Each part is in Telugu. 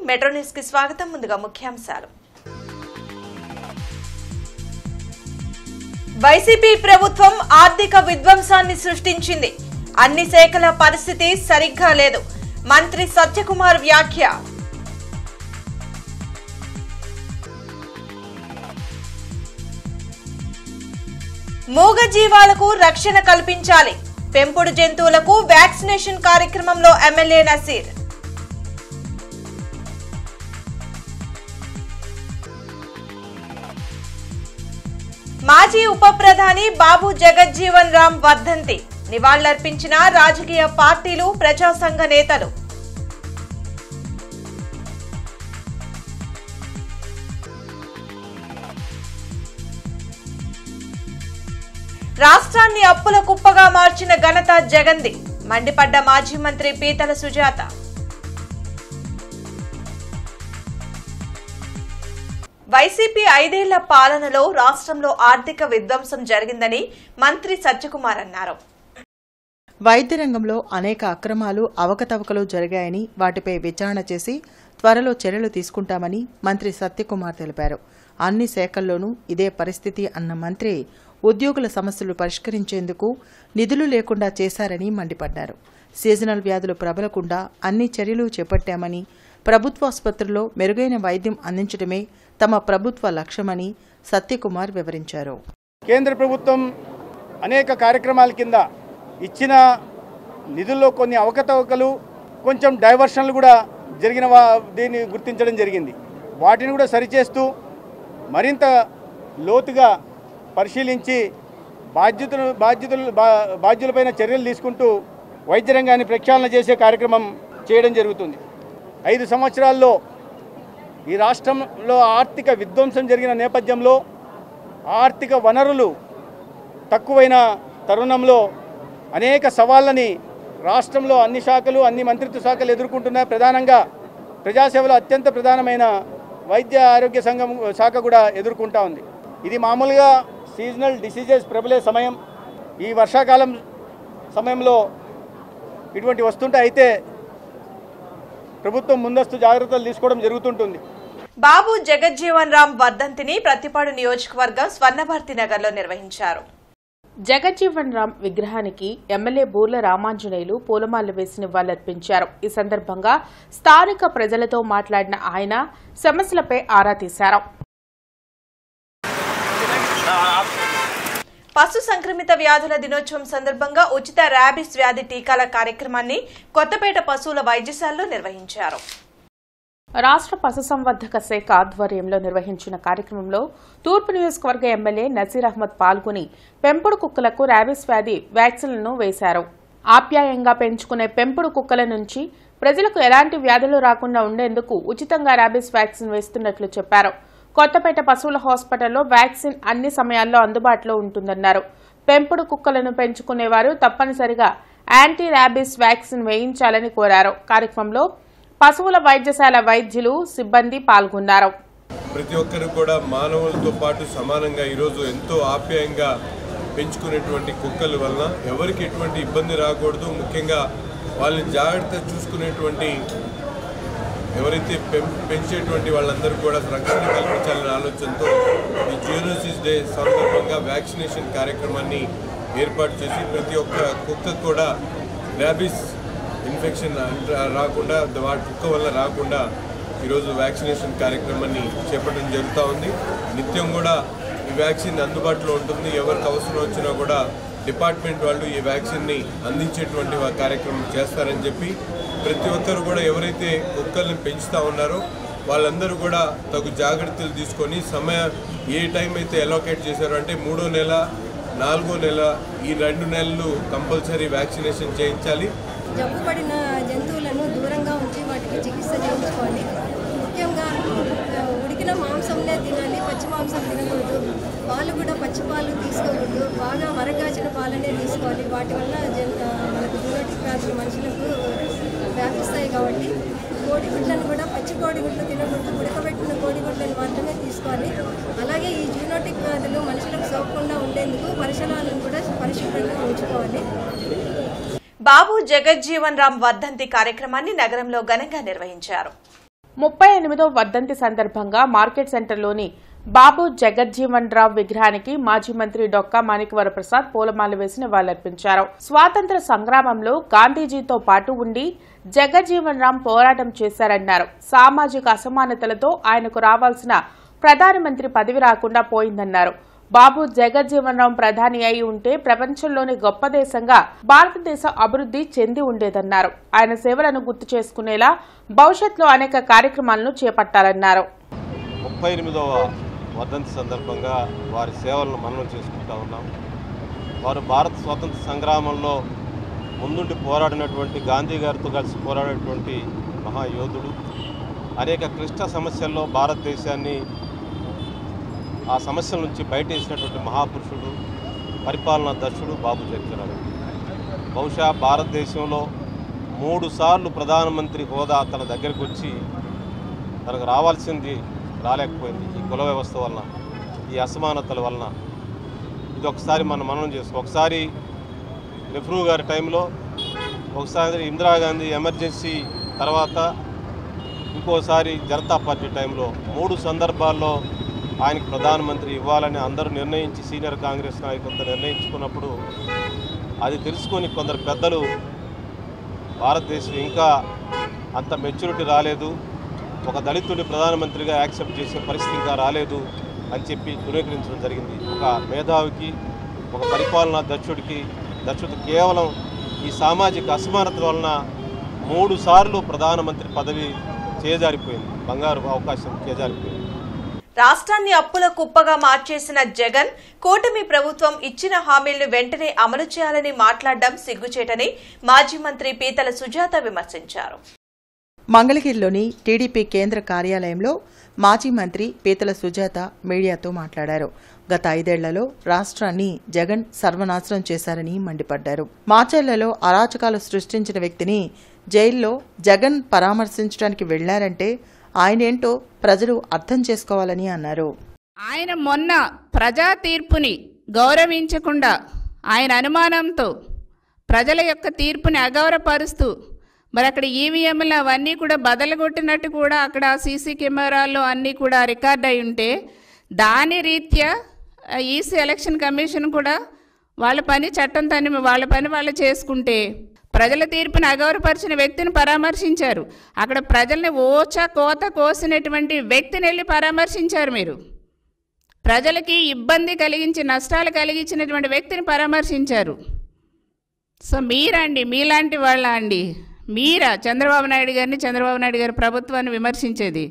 మెట్రో న్యూస్ కి స్వాగతం. ముందుగా ముఖ్యాంశాలు. వైసీపీ ప్రభుత్వం ఆర్థిక విధ్వంసాన్ని సృష్టించింది. అన్ని శాఖల పరిస్థితి సరిగ్గా లేదు. మంత్రి సత్యకుమార్ వ్యాఖ్య. మూగజీవాలకు రక్షణ కల్పించాలి. పెంపుడు జంతువులకు వ్యాక్సినేషన్ కార్యక్రమంలో ఎమ్మెల్యే నసీర్. మాజీ ఉప ప్రధాని బాబు జగజ్జీవన్ రామ్ వర్ధంతి. నివాళులర్పించిన రాజకీయ పార్టీలు, ప్రజా సంఘ నేతలు. రాష్ట్రాన్ని అప్పుల కుప్పగా మార్చిన ఘనత జగన్ది. మండిపడ్డ మాజీ మంత్రి పీతల సుజాత. వైసీపీ 5 ఏళ్ల పాలనలో రాష్ట్రంలో ఆర్థిక విధ్వంసం జరిగిందని మంత్రి సత్యకుమార్ అన్నారు. వైద్య రంగంలో అనేక అక్రమాలు, అవకతవకలు జరిగాయని, వాటిపై విచారణ చేసి త్వరలో చర్యలు తీసుకుంటామని మంత్రి సత్యకుమార్ తెలిపారు. అన్ని శాఖల్లోనూ ఇదే పరిస్థితి అన్న మంత్రి ఉద్యోగుల సమస్యలు పరిష్కరించేందుకు నిధులు లేకుండా చేశారని మండిపడ్డారు. సీజనల్ వ్యాధులు ప్రబలకుండా అన్ని చర్యలు చేపట్టామని, ప్రభుత్వాసుపత్రుల్లో మెరుగైన వైద్యం అందించడమే తమ ప్రభుత్వ లక్ష్యమని సత్యకుమార్ వివరించారు. కేంద్ర ప్రభుత్వం అనేక కార్యక్రమాల కింద ఇచ్చిన నిధుల్లో కొన్ని అవకతవకలు, కొంచెం డైవర్షన్లు కూడా జరిగిన దీన్ని గుర్తించడం జరిగింది. వాటిని కూడా సరిచేస్తూ మరింత లోతుగా పరిశీలించి బాధ్యులపైన చర్యలు తీసుకుంటూ వైద్య రంగాన్ని ప్రక్షాళన చేసే కార్యక్రమం చేయడం జరుగుతుంది. 5 సంవత్సరాల్లో ఈ రాష్ట్రంలో ఆర్థిక విధ్వంసం జరిగిన నేపథ్యంలో, ఆర్థిక వనరులు తక్కువైన తరుణంలో అనేక సవాళ్ళని రాష్ట్రంలో అన్ని శాఖలు, అన్ని మంత్రిత్వ శాఖలు ఎదుర్కొంటున్నాయి. ప్రధానంగా ప్రజాసేవలో అత్యంత ప్రధానమైన వైద్య ఆరోగ్య సంఘం శాఖ కూడా ఎదుర్కొంటా ఉంది. ఇది మామూలుగా సీజనల్ డిసీజెస్ ప్రబలే సమయం. ఈ వర్షాకాలం సమయంలో ఇటువంటి వస్తుంటే అయితే ప్రభుత్వం ముందస్తు జాగ్రత్తలు తీసుకోవడం జరుగుతుంటుంది. బాబు జగజ్జీవన్ రామ్ వర్ధంతిని ప్రతిపాడు నియోజకవర్గం స్వర్ణభారతి నగర్లో నిర్వహించారు. జగజ్జీవన్ రామ్ విగ్రహానికి ఎమ్మెల్యే బూర్ల రామాంజనేయులు పూలమాలలు వేసి నివాళులర్పించారు. ఈ సందర్భంగా స్థానిక ప్రజలతో మాట్లాడిన ఆయన సమస్యలపై ఆరా తీశారు. పశు సంక్రమిత వ్యాధుల దినోత్సవం సందర్భంగా ఉచిత ర్యాబిస్ వ్యాధి టీకాల కార్యక్రమాన్ని కొత్తపేట పశువుల వైద్యశాలలో నిర్వహించారు. రాష్ట్ర పశుసంవర్ధక శాఖ ఆధ్వర్యంలో నిర్వహించిన కార్యక్రమంలో తూర్పు నియోజకవర్గ ఎమ్మెల్యే నసీర్ అహ్మద్ పాల్గొని పెంపుడు కుక్కలకు ర్యాబిస్ వ్యాధి వ్యాక్సిన్లను వేశారు. ఆప్యాయంగా పెంచుకునే పెంపుడు కుక్కల నుంచి ప్రజలకు ఎలాంటి వ్యాధులు రాకుండా ఉండేందుకు ఉచితంగా ర్యాబిస్ వ్యాక్సిన్ వేస్తున్నట్లు చెప్పారు. కొత్తపేట పశువుల హాస్పిటల్లో వ్యాక్సిన్ అన్ని సమయాల్లో అందుబాటులో ఉంటుందన్నారు. పెంపుడు కుక్కలను పెంచుకునేవారు తప్పనిసరిగా యాంటీ ర్యాబిస్ వ్యాక్సిన్ వేయించాలని కోరారు. కార్యక్రమంలో పశువుల వైద్యశాల వైద్యులు, సిబ్బంది పాల్గొన్నారు. ప్రతి ఒక్కరు కూడా మానవులతో పాటు సమానంగా ఈరోజు ఎంతో ఆప్యాయంగా పెంచుకునేటువంటి కుక్కల వలన ఎవరికి ఎటువంటి ఇబ్బంది రాకూడదు. ముఖ్యంగా వాళ్ళని జాగ్రత్త చూసుకునేటువంటి ఎవరైతే పెంచేటువంటి వాళ్ళందరూ కూడా రక్షణ కల్పించాలనే ఆలోచనతో ఈ జూనోసిస్ డే సందర్భంగా వ్యాక్సినేషన్ కార్యక్రమాన్ని ఏర్పాటు చేసి ప్రతి ఒక్క కుక్క కూడా ర్యాబిస్ ఇన్ఫెక్షన్ రాకుండా, వాటి కుక్క వల్ల రాకుండా ఈరోజు వ్యాక్సినేషన్ కార్యక్రమాన్ని చేపట్టడం జరుగుతూ ఉంది. నిత్యం కూడా ఈ వ్యాక్సిన్ అందుబాటులో ఉంటుంది. ఎవరికి అవసరం వచ్చినా కూడా డిపార్ట్మెంట్ వాళ్ళు ఈ వ్యాక్సిన్ని అందించేటువంటి కార్యక్రమం చేస్తారని చెప్పి ప్రతి ఒక్కరు కూడా ఎవరైతే కుక్కల్ని పెంచుతూ ఉన్నారో వాళ్ళందరూ కూడా తగు జాగ్రత్తలు తీసుకొని ఏ టైం అయితే అలోకేట్ చేశారో అంటే 3వ నెల, 4వ నెల, ఈ 2 నెలలు కంపల్సరీ వ్యాక్సినేషన్ చేయించాలి. జబ్బుపడిన జంతువులను దూరంగా ఉంచి వాటికి చికిత్స చేయించుకోవాలి. ముఖ్యంగా ఉడికిన మాంసంనే తినాలి, పచ్చి మాంసం తినకూడదు. పాలు కూడా పచ్చి పాలు తీసుకోకూడదు. బాగా మరగాచిన పాలనే తీసుకోవాలి. వాటి వల్ల మనకు జూనోటిక్ వ్యాధులు మనుషులకు వ్యాపిస్తాయి. కాబట్టి కోడిగుడ్లను కూడా పచ్చి కోడిగుడ్లు తినకూడదు. ఉడకబెట్టిన కోడిగుడ్లను మాత్రమే తీసుకోవాలి. అలాగే ఈ జూనోటిక్ వ్యాధులు మనుషులకు సోకకుండా ఉండేందుకు పరిసరాలను కూడా పరిశుభ్రంగా ఉంచుకోవాలి. బాబు జగజ్జీవన్ రామ్ వర్ధంతి కార్యక్రమాన్ని నగరంలో ఘనంగా నిర్వహించారు. 38వ వర్ధంతి సందర్భంగా మార్కెట్ సెంటర్లోని బాబు జగజ్జీవన్ రామ్ విగ్రహానికి మాజీ మంత్రి డొక్కా మాణిక్యవరప్రసాద్ పూలమాల వేసి నివాళులర్పించారు. స్వాతంత్ర సంగ్రామంలో గాంధీజీతో పాటు ఉండి జగజ్జీవన్ రామ్ పోరాటం చేశారన్నారు. సామాజిక అసమానతలతో ఆయనకు రావాల్సిన ప్రధానమంత్రి పదవి రాకుండా పోయిందన్నారు. బాబు జగజ్జీవన్ రామ్ ప్రధాని అయి ఉంటే ప్రపంచంలోని గొప్ప దేశంగా భారతదేశం అభివృద్ధి చెంది ఉండేదన్నారు. ఆయన సేవలను గుర్తు చేసుకునేలా భవిష్యత్తులో అనేక కార్యక్రమాలను చేపట్టాలన్నారు. 38వ వర్ధంతి సందర్భంగా వారి సేవలను మననం చేసుకుంటా ఉన్నాం. వారు భారత స్వాతంత్ర సంగ్రామంలో ముందుండి పోరాడినటువంటి గాంధీ గారితో కలిసి పోరాడినటువంటి మహాయోధుడు. అనేక క్లిష్ట సమస్యల్లో భారతదేశాన్ని ఆ సమస్యల నుంచి బయటేసినటువంటి మహాపురుషుడు, పరిపాలనా దక్షుడు బాబు జగజ్జీవన్ రామ్. బహుశా భారతదేశంలో 3 సార్లు ప్రధానమంత్రి హోదా తన దగ్గరకు వచ్చి తనకు రావాల్సింది రాలేకపోయింది. ఈ కుల వ్యవస్థ వలన, ఈ అసమానతల వలన. ఇది ఒకసారి మనం మననం చేసుకో. ఒకసారి నెహ్రూ గారి టైంలో, ఒకసారి ఇందిరాగాంధీ ఎమర్జెన్సీ తర్వాత, ఇంకోసారి జనతా పార్టీ టైంలో 3 సందర్భాల్లో ఆయనకు ప్రధానమంత్రి ఇవ్వాలని అందరూ నిర్ణయించి, సీనియర్ కాంగ్రెస్ నాయకులతో నిర్ణయించుకున్నప్పుడు అది తెలుసుకొని కొందరు పెద్దలు భారతదేశం ఇంకా అంత మెచ్యూరిటీ రాలేదు, ఒక దళితుడిని ప్రధానమంత్రిగా యాక్సెప్ట్ చేసే పరిస్థితి ఇంకా రాలేదు అని చెప్పి ధృవీకరించడం జరిగింది. ఒక మేధావికి, ఒక పరిపాలనా దక్షుడికి కేవలం ఈ సామాజిక అసమానత వలన 3 సార్లు ప్రధానమంత్రి పదవి చేజారిపోయింది. బంగారు అవకాశం చేజారిపోయింది. రాష్ట్రాన్ని అప్పుల కుప్పగా మార్చేసిన జగన్ కూటమి ప్రభుత్వం ఇచ్చిన హామీలను వెంటనే అమలు చేయాలని మాట్లాడడం సిగ్గుచేటని మాజీ మంత్రి పీతల సుజాత విమర్శించారు. మంగళగిరిలోని టీడీపీ కేంద్ర కార్యాలయంలో మాజీ మంత్రి పీతల సుజాత మీడియాతో మాట్లాడారు. గత 5 ఏళ్లలో రాష్ట్రాన్ని జగన్ సర్వనాశనం చేశారని మండిపడ్డారు. మాచర్లలో అరాచకాలు సృష్టించిన వ్యక్తిని జైల్లో జగన్ పరామర్శించడానికి వెళ్లారంటే ఆయనేంటో ప్రజలు అర్థం చేసుకోవాలని అన్నారు. ఆయన మొన్న ప్రజా తీర్పుని గౌరవించకుండా, ఆయన అనుమానంతో ప్రజల యొక్క తీర్పుని అగౌరవపరుస్తూ, మరి అక్కడ ఈవీఎంలు అవన్నీ కూడా బదలగొట్టినట్టు కూడా అక్కడ సీసీ కెమెరాల్లో అన్నీ కూడా రికార్డ్ అయి ఉంటే, దాని రీత్యా ఈసీ ఎలక్షన్ కమిషన్ కూడా వాళ్ళ పని వాళ్ళ పని వాళ్ళు చేసుకుంటే, ప్రజల తీర్పుని అగౌరవపరిచిన వ్యక్తిని పరామర్శించారు. అక్కడ ప్రజల్ని కోత కోసినటువంటి వ్యక్తిని వెళ్ళి పరామర్శించారు. మీరు ప్రజలకి ఇబ్బంది కలిగించి, నష్టాలు కలిగించినటువంటి వ్యక్తిని పరామర్శించారు. సో మీరండి, మీలాంటి వాళ్ళ అండి, మీరా చంద్రబాబు నాయుడు గారి ప్రభుత్వాన్ని విమర్శించేది?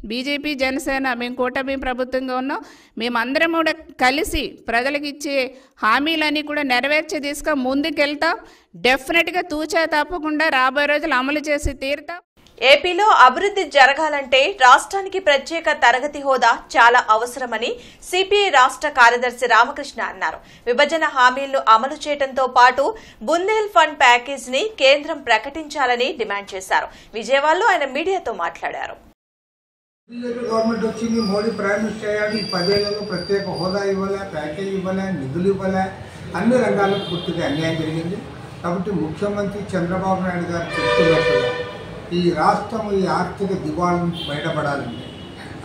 బీజేపీ, జనసేన మేము కూటమి ప్రభుత్వంగా ఉన్నాం. మేమందరం కూడా కలిసి ప్రజలకు ఇచ్చే హామీలన్నీ కూడా నెరవేర్చే దిశగా ముందుకెళ్తాం. డెఫినెట్గా తూచా తప్పకుండా రాబోయే రోజులు అమలు చేసి తీరుతాం. ఏపీలో అభివృద్ధి జరగాలంటే రాష్ట్రానికి ప్రత్యేక తరగతి హోదా చాలా అవసరమని సిపిఐ రాష్ట్ర కార్యదర్శి రామకృష్ణ అన్నారు. విభజన హామీలను అమలు చేయడంతో పాటు బుందేల్ ఫండ్ ప్యాకేజీని కేంద్రం ప్రకటించాలని డిమాండ్ చేశారు. విజయవాడలో ఆయన మీడియాతో మాట్లాడారు. బీజేపీ గవర్నమెంట్ వచ్చింది, మోడీ ప్రైమ్ మినిస్టర్ అయ్యాడు. ఈ 10 ఏళ్లలో ప్రత్యేక హోదా ఇవ్వలే, ప్యాకేజ్ ఇవ్వలే, నిధులు ఇవ్వలే, అన్ని రంగాల్లో పూర్తిగా అన్యాయం జరిగింది. కాబట్టి ముఖ్యమంత్రి చంద్రబాబు నాయుడు గారు చెప్తున్నట్టుగా ఈ రాష్ట్రం ఈ ఆర్థిక దివాళ నుంచి బయటపడాలంటే,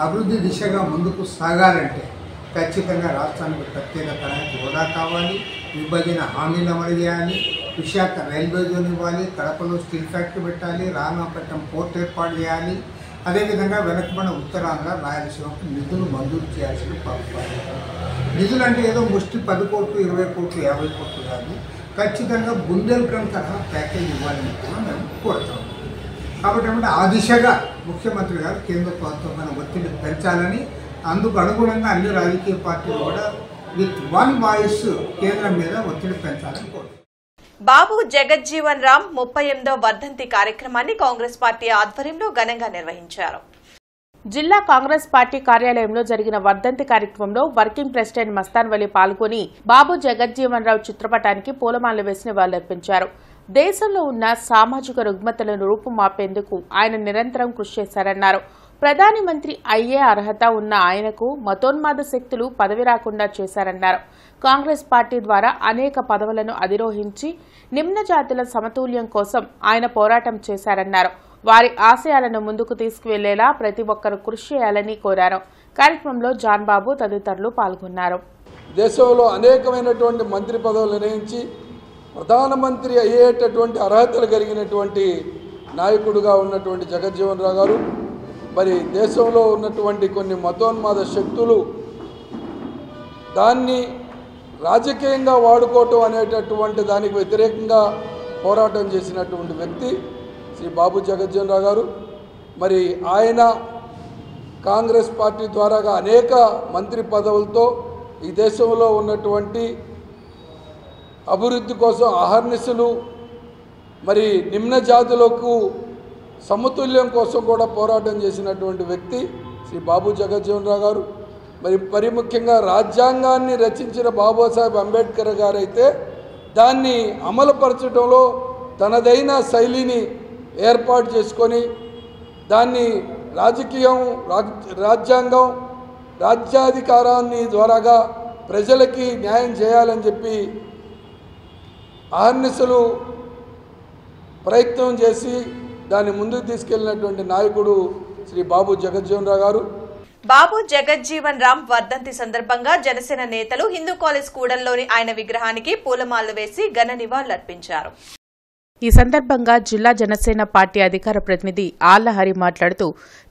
అభివృద్ధి దిశగా ముందుకు సాగాలంటే ఖచ్చితంగా రాష్ట్రానికి ప్రత్యేక తరగతి హోదా కావాలి, విభజన హామీలు అమలు చేయాలి, విశాఖ రైల్వే జోన్ ఇవ్వాలి, కడపలో స్టీల్ ఫ్యాక్టరీ పెట్టాలి, రామాపట్నం పోర్ట్ ఏర్పాటు చేయాలి. అదేవిధంగా వెనకబడిన ఉత్తరాంధ్ర, రాయలసీమకు నిధులు మంజూరు చేయాల్సిన ప్రభుత్వం. నిధులు అంటే ఏదో ముష్టి 10 కోట్లు, 20 కోట్లు, 50 కోట్లు కాదు. ఖచ్చితంగా బుందేల్ఖండ్ తరహా ప్యాకేజ్ ఇవ్వాలని కూడా మేము కోరుతాం. కాబట్టి ఏమంటే ఆ దిశగా ముఖ్యమంత్రి గారు కేంద్ర ప్రభుత్వం ఒత్తిడి పెంచాలని, అందుకు అనుగుణంగా అన్ని రాజకీయ పార్టీలు కూడా విత్ వన్ వాయిస్ కేంద్రం మీద ఒత్తిడి పెంచాలని కోరుతాం. బాబు జగజ్జీవన్ రామ్ 38వ వర్ధంతి కార్యక్రమాన్ని కాంగ్రెస్ పార్టీ ఆధ్వర్యంలో ఘనంగా నిర్వహించారు. జిల్లా కాంగ్రెస్ పార్టీ కార్యాలయంలో జరిగిన వర్ధంతి కార్యక్రమంలో వర్కింగ్ ప్రెసిడెంట్ మస్తాన్ వలి పాల్గొని బాబు జగజ్జీవన్ రావు చిత్రపటానికి పూలమాలలు వేసి నివాళులర్పించారు. దేశంలో ఉన్న సామాజిక రుగ్మతలను రూపుమాపేందుకు ఆయన నిరంతరం కృషి చేశారన్నారు. ప్రధాని మంత్రి అయ్యే అర్హత ఉన్న ఆయనకు మతోన్మాద శక్తులు పదవి రాకుండా చేశారన్నారు. కాంగ్రెస్ పార్టీ ద్వారా అనేక పదవులను అధిరోహించి నిమ్న జాతుల సమతుల్యం కోసం ఆయన పోరాటం చేశారన్నారు. వారి ఆశయాలను ముందుకు తీసుకువెళ్లేలా ప్రతి ఒక్కరూ కృషి చేయాలని కోరారు. కార్యక్రమంలో జాన్ బాబు తదితరులు పాల్గొన్నారు. దేశంలో అనేకమైనటువంటి మంత్రి పదవులు నిర్వహించి ప్రధానమంత్రి అయ్యేటటువంటి అర్హతలు కలిగినటువంటి నాయకుడుగా ఉన్నటువంటి జగజ్జీవన్ రావు గారు మరి దేశంలో ఉన్నటువంటి కొన్ని మతోన్మాద శక్తులు దాన్ని రాజకీయంగా వాడుకోవటం అనేటటువంటి దానికి వ్యతిరేకంగా పోరాటం చేసినటువంటి వ్యక్తి శ్రీ బాబు జగజ్జీవన్ రావు గారు. మరి ఆయన కాంగ్రెస్ పార్టీ ద్వారాగా అనేక మంత్రి పదవులతో ఈ దేశంలో ఉన్నటువంటి అభివృద్ధి కోసం అహర్నిశలు మరి నిమ్న జాతులకు సమతుల్యం కోసం కూడా పోరాటం చేసినటువంటి వ్యక్తి శ్రీ బాబు జగజ్జీవన్ రావు గారు. మరి ముఖ్యంగా రాజ్యాంగాన్ని రచించిన బాబాసాహెబ్ అంబేద్కర్ గారు అయితే దాన్ని అమలుపరచడంలో తనదైన శైలిని ఏర్పాటు చేసుకొని దాన్ని రాజ్యాంగం రాజ్యాధికారాన్ని ద్వారాగా ప్రజలకి న్యాయం చేయాలని చెప్పి అహర్నిశలు ప్రయత్నం చేసి దాన్ని ముందుకు తీసుకెళ్లినటువంటి నాయకుడు శ్రీ బాబు జగజ్జీవన్ రావు గారు. బాబు జగజ్జీవన్ రామ్ వర్ధంతి సందర్భంగా జనసేన నేతలు హిందూ కాలేజ్ కూడల్లోని ఆయన విగ్రహానికి పూలమాలలు వేసి ఘన నివాళులర్పించారు. ఈ సందర్భంగా జిల్లా జనసేన పార్టీ అధికార ప్రతినిధి ఆళ్ల హరి మాట్లాడుతూ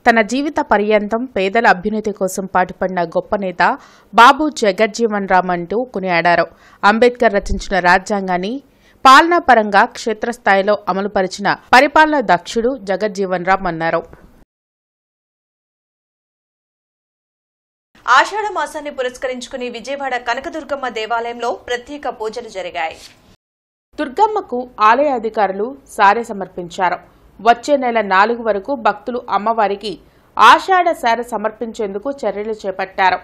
తన జీవిత పర్యంతం పేదల అభ్యున్నతి కోసం పాటుపడిన గొప్ప నేత బాబు జగజ్జీవన్ రామ్ అంటూ కొనియాడారు. అంబేద్కర్ రచించిన రాజ్యాంగాన్ని పాలనాపరంగా క్షేత్రస్థాయిలో అమలుపరిచిన పరిపాలన దక్షుడు జగజ్జీవన్ రామ్ అన్నారు. ఆషాఢ మాసాన్ని పురస్కరించుకుని విజయవాడ కనకదుర్గమ్మ దేవాలయంలో ప్రత్యేక పూజలు జరిగాయి. దుర్గమ్మకు ఆలయ అధికారులు సారె సమర్పించారు. వచ్చే నెల 4 వరకు భక్తులు అమ్మవారికి ఆషాఢ సారె సమర్పించేందుకు చర్యలు చేపట్టారు.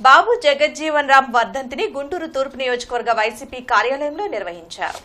బాబు జగజ్జీవన్ రామ్ వర్ధంతిని గుంటూరు తూర్పు నియోజకవర్గ వైసీపీ కార్యాలయంలో నిర్వహించారు.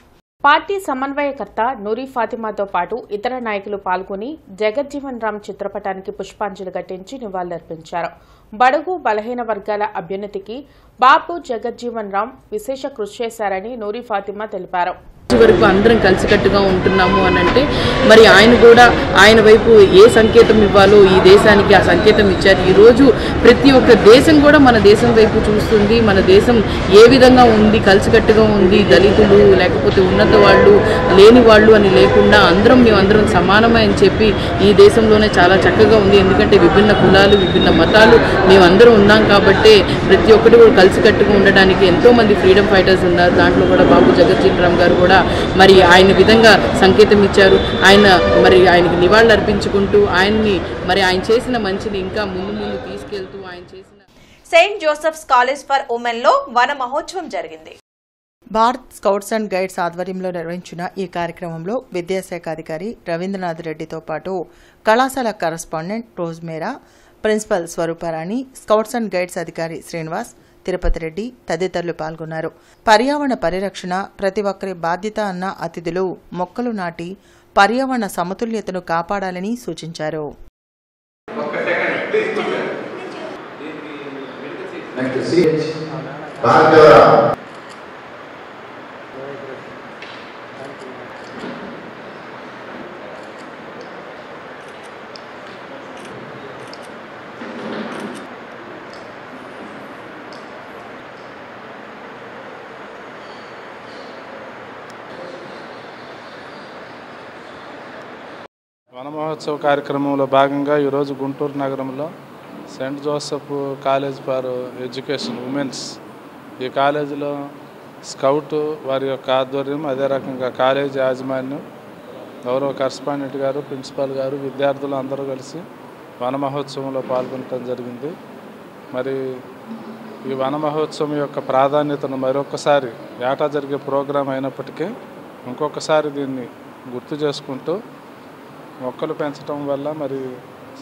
పార్టీ సమన్వయకర్త నూరి ఫాతిమాతో పాటు ఇతర నాయకులు పాల్గొని జగజ్జీవన్ రామ్ చిత్రపటానికి పుష్పాంజలి ఘటించి నివాళులర్పించారు. బడుగు బలహీన వర్గాల అభ్యున్నతికి బాబు జగజ్జీవన్ రామ్ విశేష కృషి చేశారని నూరి ఫాతిమా తెలిపారు. వరకు అందరం కలిసికట్టుగా ఉంటున్నాము అని అంటే మరి ఆయన కూడా ఆయన వైపు ఏ సంకేతం ఇవ్వాలో ఈ దేశానికి ఆ సంకేతం ఇచ్చారు. ఈరోజు ప్రతి ఒక్క దేశం కూడా మన దేశం వైపు చూస్తుంది. మన దేశం ఏ విధంగా ఉంది, కలిసికట్టుగా ఉంది, దళితులు లేకపోతే ఉన్నత వాళ్ళు లేని వాళ్ళు అని లేకుండా మేమందరం సమానమే అని చెప్పి ఈ దేశంలోనే చాలా చక్కగా ఉంది. ఎందుకంటే విభిన్న కులాలు విభిన్న మతాలు మేమందరం ఉన్నాం కాబట్టి ప్రతి ఒక్కటి కూడా కలిసికట్టుగా ఉండడానికి ఎంతోమంది ఫ్రీడమ్ ఫైటర్స్ ఉన్నారు. దాంట్లో కూడా బాబు జగజ్జీవన్ రామ్ గారు కూడా మరి ఆయన విధంగా సంకేతం ఇచ్చారు. ఆయనకి నివాళులు అర్పించుకుంటూ ఆయన చేసిన మంచిని ఇంకా ముందు తీసుకెళ్తూ ఆయన చేసిన Saint Joseph's college for women లో వన మహోత్సవం జరిగింది. భారత్ స్కౌట్స్ అండ్ గైడ్స్ ఆధ్వర్యంలో నిర్వహించిన ఈ కార్యక్రమంలో విద్యాశాఖ అధికారి రవీంద్రనాథ్ రెడ్డితో పాటు కళాశాల correspondent Rosemary, principal Swaruparani, scouts and guides అధికారి శ్రీనివాస్, తిరుపతి రెడ్డి తదితరులు పాల్గొన్నారు. పర్యావరణ పరిరక్షణ ప్రతి ఒక్కరి బాధ్యత అన్న అతిథులు మొక్కలు నాటి పర్యావరణ సమతుల్యతను కాపాడాలని సూచించారు. వన మహోత్సవ కార్యక్రమంలో భాగంగా ఈరోజు గుంటూరు నగరంలో Saint Joseph college for education women's ఈ కాలేజీలో స్కౌట్ వారి యొక్క ఆధ్వర్యం, అదే రకంగా కాలేజీ యాజమాన్యం, గౌరవ కరస్పాండెంట్ గారు, ప్రిన్సిపాల్ గారు, విద్యార్థులు అందరూ కలిసి వన మహోత్సవంలో పాల్గొనడం జరిగింది. మరి ఈ వన మహోత్సవం యొక్క ప్రాధాన్యతను మరొకసారి ఏటా జరిగే ప్రోగ్రాం అయినప్పటికీ ఇంకొకసారి దీన్ని గుర్తు చేసుకుంటూ మొక్కలు పెంచడం వల్ల మరి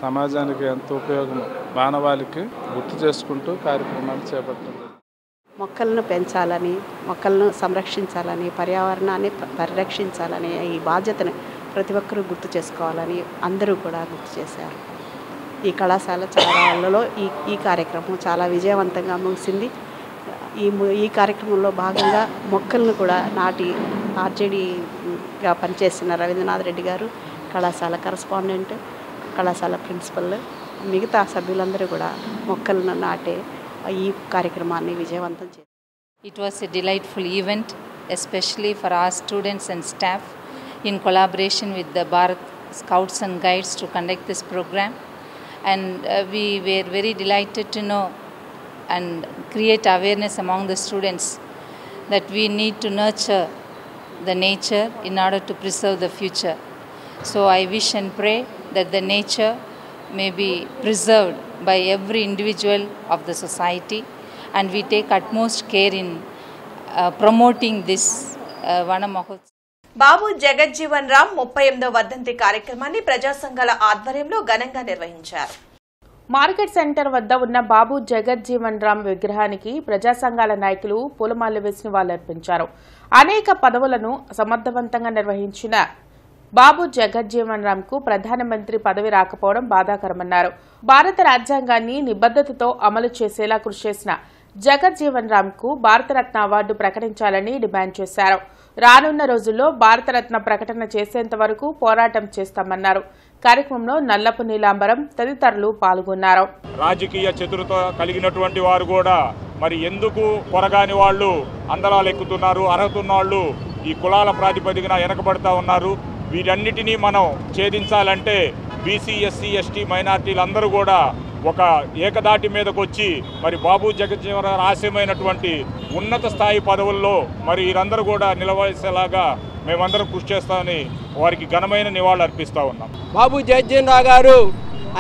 సమాజానికి ఎంత ఉపయోగం మానవాళికి గుర్తు చేసుకుంటూ కార్యక్రమాలు చేపట్టింది. మొక్కలను పెంచాలని, మొక్కలను సంరక్షించాలని, పర్యావరణాన్ని పరిరక్షించాలని ఈ బాధ్యతను ప్రతి ఒక్కరూ గుర్తు చేసుకోవాలని అందరూ కూడా గుర్తు చేశారు. ఈ కళాశాల చాలాలలో ఈ కార్యక్రమం చాలా విజయవంతంగా ముగిసింది. ఈ కార్యక్రమంలో భాగంగా మొక్కలను కూడా నాటి ఆర్జేడీగా పనిచేసిన రవీంద్రనాథ్ రెడ్డి గారు, కళాశాల కరస్పాండెంట్, కళాశాల ప్రిన్సిపల్, మిగతా సభ్యులందరూ కూడా మొక్కలను నాటే ఈ కార్యక్రమాన్ని విజయవంతం చేశారు. It was a delightful event, especially for our students and staff in collaboration with the Bharat Scouts and Guides to conduct this program. And we were very delighted to know and create awareness among the students that we need to nurture the nature in order to preserve the future. So I wish and pray that the nature may be preserved by every individual of the society, and we take utmost care in promoting this Vana Mahotsav. బాబు జగజ్జీవన్ రామ్ 38వ వర్ధంతి కార్యక్రమాన్ని ప్రజా సంఘాల ఆధ్వర్యంలో ఘనంగా నిర్వహించారు. మార్కెట్ సెంటర్ వద్ద ఉన్న బాబు జగజ్జీవన్ రామ్ విగ్రహానికి ప్రజా సంఘాల నాయకులు పూలమాలలు వేసి నివాళులర్పించారు. అనేక పదవులను సమర్థవంతంగా నిర్వహించిన బాబు జగజ్జీవన్ రామ్ కు ప్రధానమంత్రి పదవి రాకపోవడం బాధాకరమన్నారు. భారత రాజ్యాంగాన్ని నిబద్ధతతో అమలు చేసేలా కృషి చేసిన జగజ్జీవన్ రామ్ కు భారతరత్న అవార్డు ప్రకటించాలని డిమాండ్ చేశారు. రానున్న రోజుల్లో భారతరత్న ప్రకటన చేసేంత వరకు పోరాటం చేస్తామన్నారు. కార్యక్రమంలో నల్లపు నీలాంబరం తదితరులు పాల్గొన్నారు. రాజకీయ చతురత కలిగినటువంటి వారు కూడా మరి ఎందుకు కొరగాని వాళ్ళు అందలాలు ఎక్కుతున్నారు, అర్హత ఉన్న వాళ్ళు ఈ కులాల ప్రాతిపదికన వెనకబడతా ఉన్నారు. వీటన్నిటినీ మనం ఛేదించాలంటే బీసీ, ఎస్సీ, ఎస్టీ, మైనార్టీలందరూ కూడా ఒక ఏకదాటి మీదకు వచ్చి మరి బాబు జగజ్జీవన్ రామ్ ఆశయమైనటువంటి ఉన్నత స్థాయి పదవుల్లో మరి వీరందరూ కూడా నిలవేసేలాగా మేమందరం కృషి చేస్తామని వారికి ఘనమైన నివాళులు అర్పిస్తూ ఉన్నాం. బాబు జగజ్జీవన్ రామ్ గారు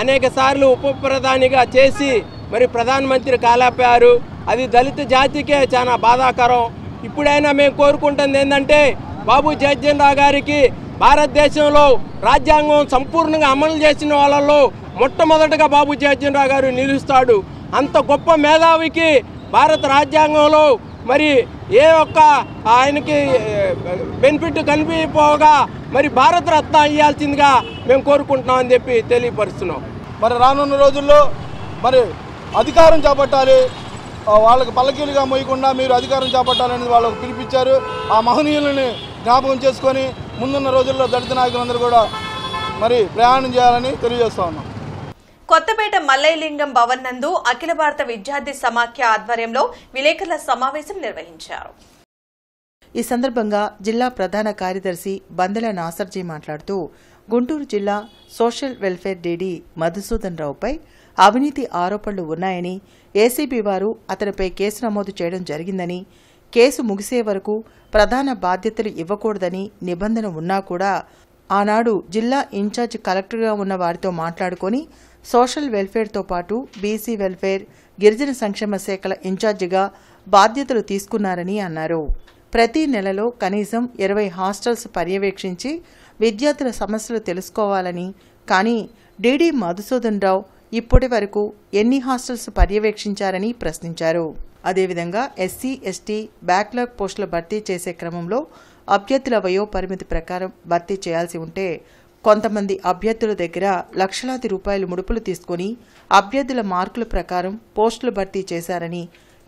అనేక సార్లు ఉప ప్రధానిగా చేసి మరి ప్రధానమంత్రి కాలేపారు. అది దళిత జాతికే చాలా బాధాకరం. ఇప్పుడైనా మేము కోరుకుంటుంది ఏంటంటే బాబు జగజ్జీవన్ రామ్ గారికి భారతదేశంలో రాజ్యాంగం సంపూర్ణంగా అమలు చేసిన వాళ్ళలో మొట్టమొదటగా బాబు జగజ్జీవన్ రామ్ గారు నిలుస్తాడు. అంత గొప్ప మేధావికి భారత రాజ్యాంగంలో మరి ఏ ఒక్క ఆయనకి బెనిఫిట్ కనిపించకపోగా మరి భారతరత్న ఇవ్వాల్సిందిగా మేము కోరుకుంటున్నామని చెప్పి తెలియపరుస్తున్నాం. మరి రానున్న రోజుల్లో మరి అధికారం చేపట్టాలి, వాళ్ళకి పల్లకీలుగా మోయకుండా మీరు అధికారం చేపట్టాలని వాళ్ళకు పిలిపించారు. ఆ మహనీయులని జ్ఞాపకం చేసుకొని ముందున్న రోజుల్లో దళిత నాయకులందరూ కూడా మరి ప్రయాణం చేయాలని తెలియజేస్తా ఉన్నాం. కొత్తపేట మల్లయ్యలింగం భవన్ నందు అఖిల భారత విద్యార్థి సమాఖ్య ఆధ్వర్యంలో విలేకరుల సమావేశం నిర్వహించారు. ఈ సందర్భంగా జిల్లా ప్రధాన కార్యదర్శి బందెల నాసర్జీ మాట్లాడుతూ గుంటూరు జిల్లా సోషల్ వెల్ఫేర్ డీడీ మధుసూదన్ రావుపై అవినీతి ఆరోపణలు ఉన్నాయని, ఏసీబీ వారు అతనిపై కేసు నమోదు చేయడం జరిగిందని, కేసు ముగిసే వరకు ప్రధాన బాధ్యతలు ఇవ్వకూడదని నిబంధన ఉన్నా కూడా ఆనాడు జిల్లా ఇన్ఛార్జ్ కలెక్టర్గా ఉన్న వారితో మాట్లాడుకుని సోషల్ వెల్ఫేర్తో పాటు బీసీ వెల్ఫేర్, గిరిజన సంక్షేమ శాఖల ఇన్ఛార్జిగా బాధ్యతలు తీసుకున్నారని అన్నారు. ప్రతి నెలలో కనీసం 20 హాస్టల్స్ పర్యవేక్షించి విద్యార్థుల సమస్యలు తెలుసుకోవాలని, కానీ డీడీ మధుసూదన్ రావు ఇప్పటి వరకు ఎన్ని హాస్టల్స్ పర్యవేక్షించారని ప్రశ్నించారు. అదేవిధంగా ఎస్సీ, ఎస్టీ బ్యాక్లాగ్ పోస్టుల భర్తీ చేసే క్రమంలో అభ్యర్థుల వయో పరిమితి ప్రకారం భర్తీ చేయాల్సి ఉంటే కొంతమంది అభ్యర్థుల దగ్గర లక్షలాది రూపాయలు ముడుపులు తీసుకుని అభ్యర్థుల మార్కుల ప్రకారం పోస్టులు భర్తీ చేశారని,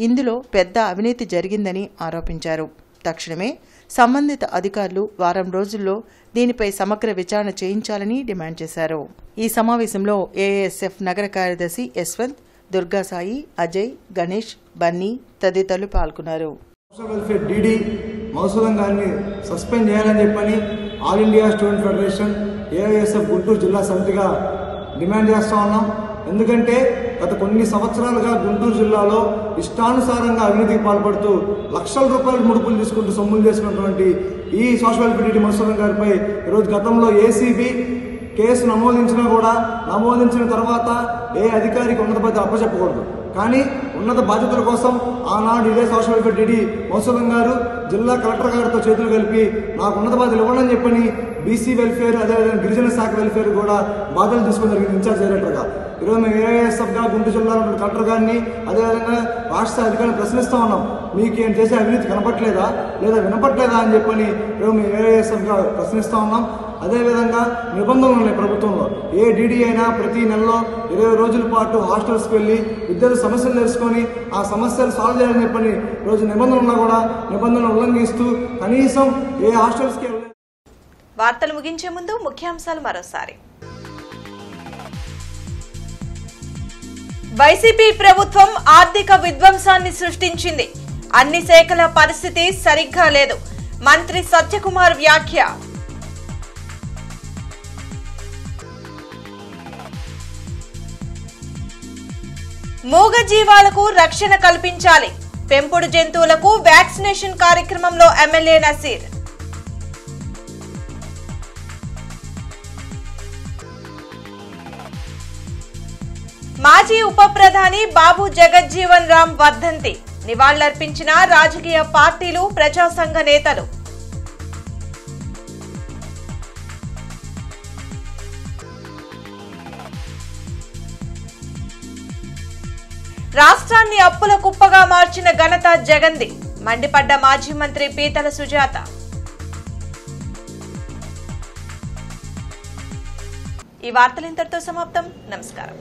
ఇందులో పెద్ద అవినీతి జరిగిందని ఆరోపించారు. తక్షణమే సంబంధిత అధికారులు వారం రోజుల్లో దీనిపై సమగ్ర విచారణ చేయించాలని డిమాండ్ చేశారు. ఈ సమావేశంలో ఏఎస్ఎఫ్ నగర కార్యదర్శి యశ్వంత్, దుర్గాసాయి, అజయ్, గణేష్, బన్నీ తదితరులు పాల్గొన్నారు. సోషల్ వెల్ఫేర్ డీడీ మధుసూదన్ గారిని సస్పెండ్ చేయాలని చెప్పని all India student federation AISF Guntur జిల్లా సమితిగా డిమాండ్ చేస్తూ ఉన్నాం. ఎందుకంటే గత కొన్ని సంవత్సరాలుగా గుంటూరు జిల్లాలో ఇష్టానుసారంగా అవినీతికి పాల్పడుతూ లక్షల రూపాయలు ముడుపులు తీసుకుంటూ సొమ్ములు చేసుకున్నటువంటి ఈ సోషల్ వెల్ఫేర్ డీడీ మధుసూదన్ గారిపై ఈరోజు గతంలో ఏసీబీ కేసు నమోదించినా కూడా నమోదించిన తర్వాత ఏ అధికారికి ఉన్నత బాధ్యత అప్పచెప్పకూడదు. కానీ ఉన్నత బాధ్యతల కోసం ఆనాడు ఇదే సోషల్ వెల్ఫేర్ డిడి మౌసూలం గారు జిల్లా కలెక్టర్ గారితో చేతులు కలిపి నాకు ఉన్నత బాధ్యతలు ఇవ్వనని చెప్పని బీసీ వెల్ఫేర్ అదేవిధంగా గిరిజన శాఖ వెల్ఫేర్ కూడా బాధ్యతలు తీసుకుని జరిగింది ఇన్ఛార్జ్ డైరెక్టర్గా. ఈరోజు మేము ఏఐఎస్ఎఫ్గా గుంటూరు జిల్లాలో ఉన్న కలెక్టర్ గారిని అదేవిధంగా రాష్ట్ర అధికారులను ప్రశ్నిస్తూ ఉన్నాం. మీకు ఏం చేసే అవినీతి కనపట్లేదా లేదా వినపట్లేదా అని చెప్పని ఈరోజు మేము ఏఐఎస్ఎఫ్గా ప్రశ్నిస్తూ ఉన్నాం. అదేవిధంగా నిబంధనలు ఉన్నాయి ప్రభుత్వంలో. ఏ డీడీ అయినా ప్రతి నెలలో 20 రోజుల పాటు హాస్టల్స్కి వెళ్ళి విద్యార్థుల సమస్యలు తెలుసుకొని ఆ సమస్యలు సాల్వ్ చేయాలని చెప్పని రోజు నిబంధనలు ఉన్నా కూడా నిబంధనలు ఉల్లంఘిస్తూ కనీసం ఏ హాస్టల్స్కి వార్తలు ముగించే ముందు ముఖ్యాంశాలు మరోసారి. వైసీపీ ప్రభుత్వం ఆర్థిక విధ్వంసాన్ని సృష్టించింది. అన్ని శాఖల పరిస్థితి సరిగ్గా లేదు. మంత్రి సత్యకుమార్ వ్యాఖ్య. మూగజీవాలకు రక్షణ కల్పించాలి. పెంపుడు జంతువులకు వ్యాక్సినేషన్ కార్యక్రమంలో ఎమ్మెల్యే నసీర్. మాజీ ఉప ప్రధాని బాబు జగజ్జీవన్ రామ్ వర్ధంతి. నివాళులర్పించిన రాజకీయ పార్టీలు, ప్రజా సంఘ నేతలు. రాష్ట్రాన్ని అప్పుల కుప్పగా మార్చిన ఘనత జగన్ది. మండిపడ్డ మాజీ మంత్రి పీతల సుజాత. ఈ వార్తలు ఇంతటితో సమాప్తం. నమస్కారం.